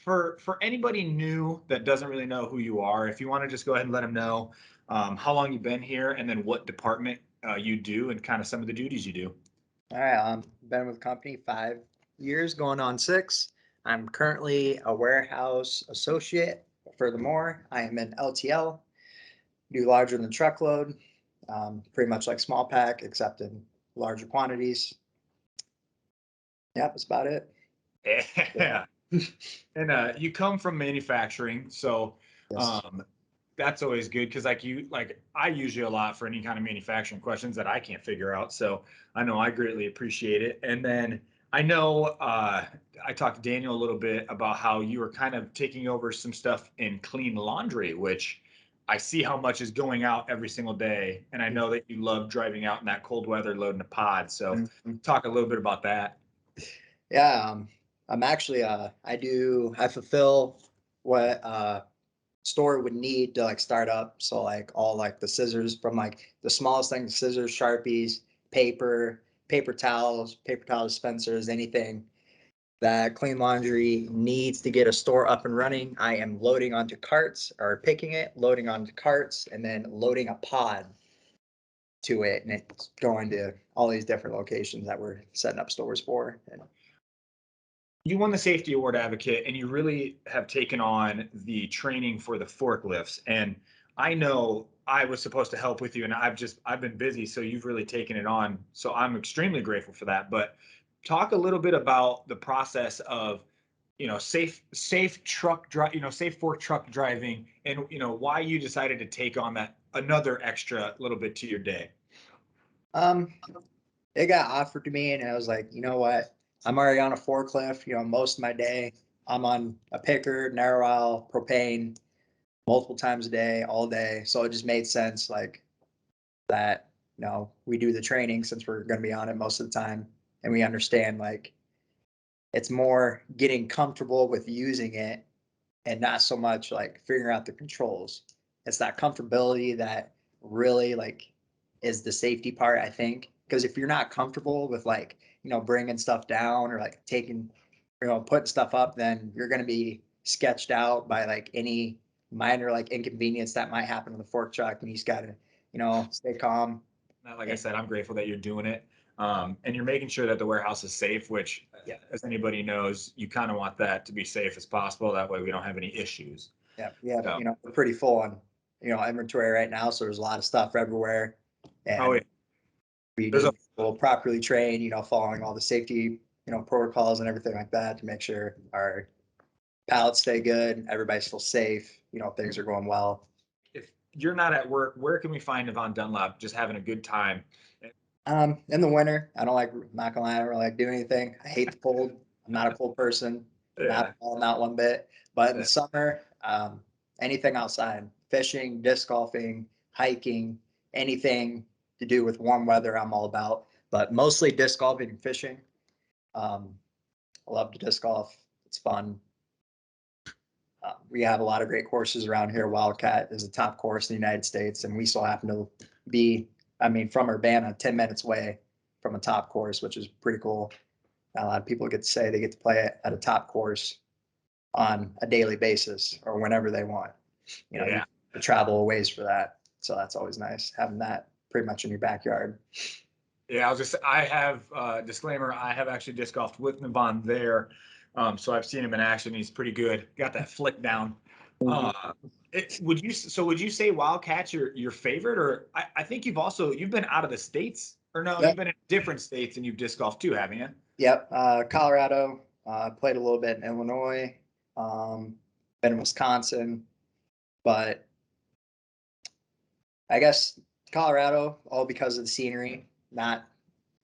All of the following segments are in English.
for anybody new that doesn't really know who you are, if you want to just go ahead and let them know how long you've been here and then what department you do and kind of some of the duties you do. All right, been with the company 5 years, going on 6. I'm currently a warehouse associate. Furthermore, I am an LTL, do larger than truckload, pretty much like small pack, except in larger quantities. Yep, that's about it. Yeah. And you come from manufacturing, so Yes. um, that's always good because like I use you a lot for any kind of manufacturing questions that I can't figure out. So I know I greatly appreciate it. And then I know I talked to Daniel a little bit about how you were kind of taking over some stuff in clean laundry, which I see how much is going out every single day. And I know that you love driving out in that cold weather loading a pod. So Mhm. talk a little bit about that. Yeah, I'm actually I fulfill what store would need to like start up. So like all like the scissors, from like the smallest thing, scissors, Sharpies, paper, paper towel dispensers, anything that Clean Laundry needs to get a store up and running. I am loading onto carts, or picking it, loading onto carts, and then loading a pod to it, and it's going to all these different locations that we're setting up stores for. And You won the safety award advocate and you really have taken on the training for the forklifts. And I know I was supposed to help with you and I've been busy, so you've really taken it on, so I'm extremely grateful for that. But talk a little bit about the process of safe truck drive, safe fork truck driving, and why you decided to take on that another extra little bit to your day. um, it got offered to me, and I was like, you know what? I'm already on a forklift. Most of my day, I'm on a picker, narrow aisle, propane, multiple times a day, all day. So it just made sense, like that. We do the training since we're going to be on it most of the time, and we understand like it's more getting comfortable with using it, and not so much like figuring out the controls. It's that comfortability that really like is the safety part, I think. Because if you're not comfortable with like, bringing stuff down, or like taking, putting stuff up, then you're going to be sketched out by like any minor like inconvenience that might happen to the fork truck. And you just got to, stay calm. Like I And said, I'm grateful that you're doing it. And you're making sure that the warehouse is safe, which, yeah, as anybody knows, you kind of want that to be safe as possible. That way we don't have any issues. yeah, yeah. So, We're pretty full on, inventory right now. So there's a lot of stuff everywhere. oh, yeah. And we There's a, need people properly trained, following all the safety, protocols and everything like that to make sure our pallets stay good, everybody's still safe, things are going well. if you're not at work, where can we find Navon Dunlap just having a good time? In the winter, I don't like, I'm not gonna lie, I don't really like doing anything. I hate the cold. I'm not a cold person, Yeah. not one bit. But in the summer, anything outside, fishing, disc golfing, hiking, anything to do with warm weather, I'm all about. But mostly disc golfing and fishing. Um, I love to disc golf. It's fun. We have a lot of great courses around here. Wildcat is a top course in the United States, and we still happen to be, I mean, from Urbana, 10 minutes away from a top course, which is pretty cool. Not a lot of people get to say they get to play it at a top course on a daily basis or whenever they want. You Yeah. travel a ways for that. So that's always nice having that pretty much in your backyard. Yeah, I have disclaimer, I have actually disc golfed with Navon there. So I've seen him in action. He's pretty good. Got that flick down. Uh, would you say Wildcats your favorite, or I think you've been out of the states, or no, you've Yep. been in different states and you've disc golfed too, haven't you? Yep. Colorado, played a little bit in Illinois, um, been in Wisconsin, but I guess Colorado, all because of the scenery, not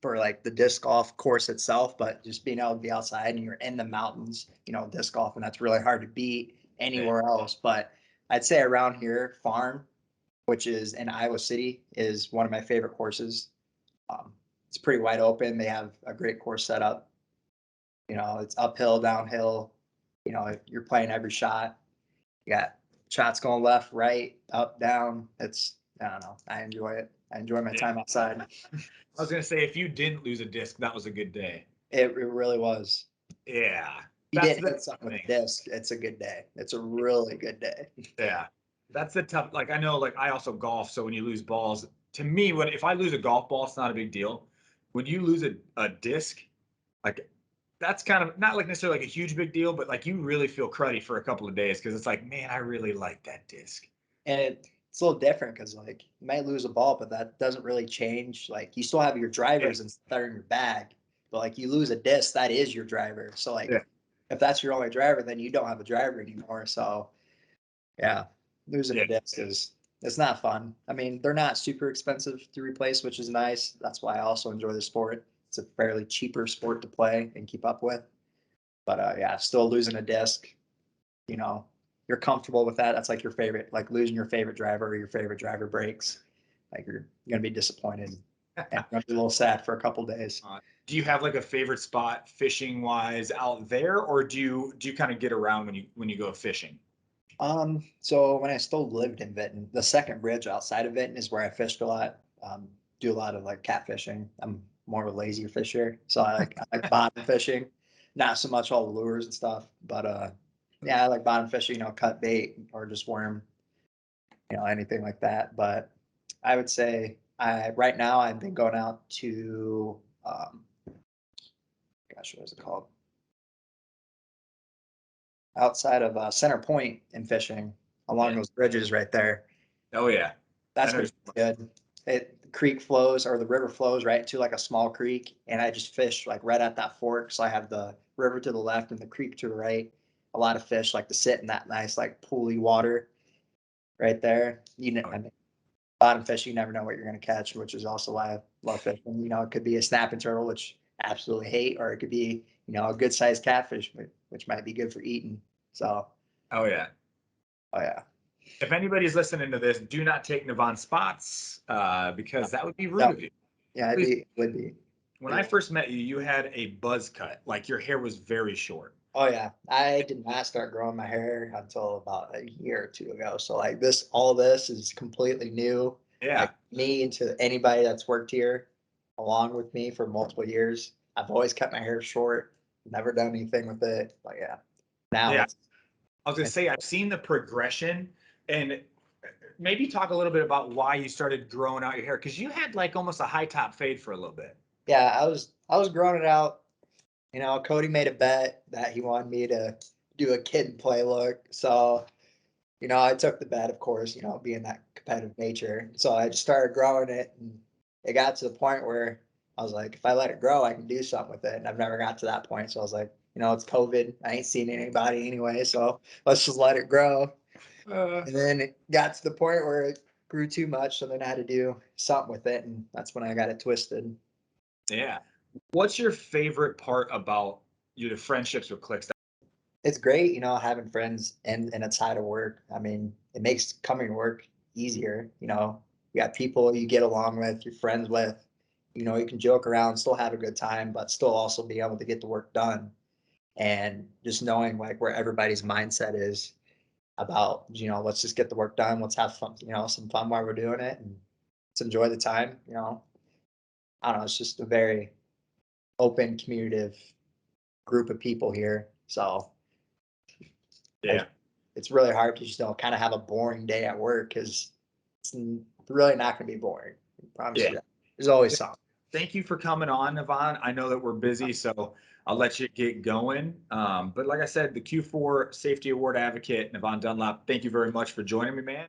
for like the disc golf course itself, but just being able to be outside and you're in the mountains, disc golf, and that's really hard to beat Yeah. anywhere else. But I'd say around here, Farm, which is in Iowa City, is one of my favorite courses. It's pretty wide open. They have a great course set up. It's uphill, downhill. You're playing every shot. You got shots going left, right, up, down. I don't know. I enjoy it. I enjoy my Yeah. time outside. I was gonna say if you didn't lose a disc, that was a good day. It really was. Yeah. you That's did the hit something with thing. a disc, it's a good day. It's a really good day. Yeah. That's the tough, like, I know, like, I also golf, so when you lose balls, to me, when if I lose a golf ball, it's not a big deal. When you lose a disc, like, that's kind of not like necessarily like a huge big deal, but like you really feel cruddy for a couple of days because it's like, man, I really like that disc. And it's a little different because like you might lose a ball, but that doesn't really change. Like you still have your Yeah. drivers and stuff that are in your bag, but like you lose a disc, that is your driver. So like Yeah. if that's your only driver, then you don't have a driver anymore. So yeah, losing Yeah. a disc is it's not fun. I mean, they're not super expensive to replace, which is nice. That's why I also enjoy the sport. It's a fairly cheaper sport to play and keep up with. But yeah, still losing a disc, you know, you're comfortable with that. That's like your favorite, like losing your favorite driver or your favorite driver breaks. Like you're gonna be disappointed and you're gonna be a little sad for a couple days. Do you have like a favorite spot fishing wise out there, or do you kind of get around when you go fishing? So when I still lived in Vinton, the second bridge outside of Vinton is where I fished a lot. Do a lot of like catfishing. I'm more of a lazy fisher, so I like bottom fishing, not so much all the lures and stuff, but yeah, I like bottom fishing. Cut bait or just worm, anything like that. But I would say I right now I've been going out to gosh, what is it called? Outside of Center Point and fishing along Yeah. those bridges right there. Oh yeah. I That's know. been good. The creek flows or the river flows right into like a small creek, and I just fish like right at that fork. So I have the river to the left and the creek to the right. A lot of fish like to sit in that nice like pooly water right there. I mean, bottom fish, you never know what you're going to catch, which is also why I love fishing. It could be a snapping turtle, which I absolutely hate, or it could be a good sized catfish, which might be good for eating. So, Oh yeah. oh yeah, If anybody's listening to this, do not take Navon spots no, because that would be rude no, of you. yeah, Please. it would be. When I first met you, you had a buzz cut, like your hair was very short. Oh yeah, I did not start growing my hair until about a year or two ago. So like all this is completely new. Like Yeah. me to anybody that's worked here along with me for multiple years. I've always kept my hair short, never done anything with it. But yeah, now Yeah. I was gonna say I've seen the progression, and maybe talk a little bit about why you started growing out your hair because you had like almost a high top fade for a little bit. yeah, I was growing it out. Cody made a bet that he wanted me to do a kid and play look. So I took the bet, of course, being that competitive nature. So I just started growing it, and it got to the point where I was like, if I let it grow, I can do something with it. And I've never got to that point. So I was like, it's COVID. I ain't seen anybody anyway. So let's just let it grow. Uh, And then it got to the point where it grew too much. So then I had to do something with it. And that's when I got it twisted. yeah. What's your favorite part about your friendships with Clicks? It's great, having friends and outside of work. I mean, it makes coming to work easier. You got people you get along with, you're friends with. You can joke around, still have a good time, but still also be able to get the work done. And just knowing like where everybody's mindset is about, let's just get the work done. Let's have fun, some fun while we're doing it, and let's enjoy the time. I don't know. It's just a very open, communicative group of people here. So I Yeah. it's really hard to just kind of have a boring day at work because it's really not going to be boring. I promise Yeah. you that. There's always something. Thank you for coming on, Navon. I know that we're busy, so I'll let you get going. But like I said, the Q4 Safety Award Advocate, Navon Dunlap, thank you very much for joining me, man.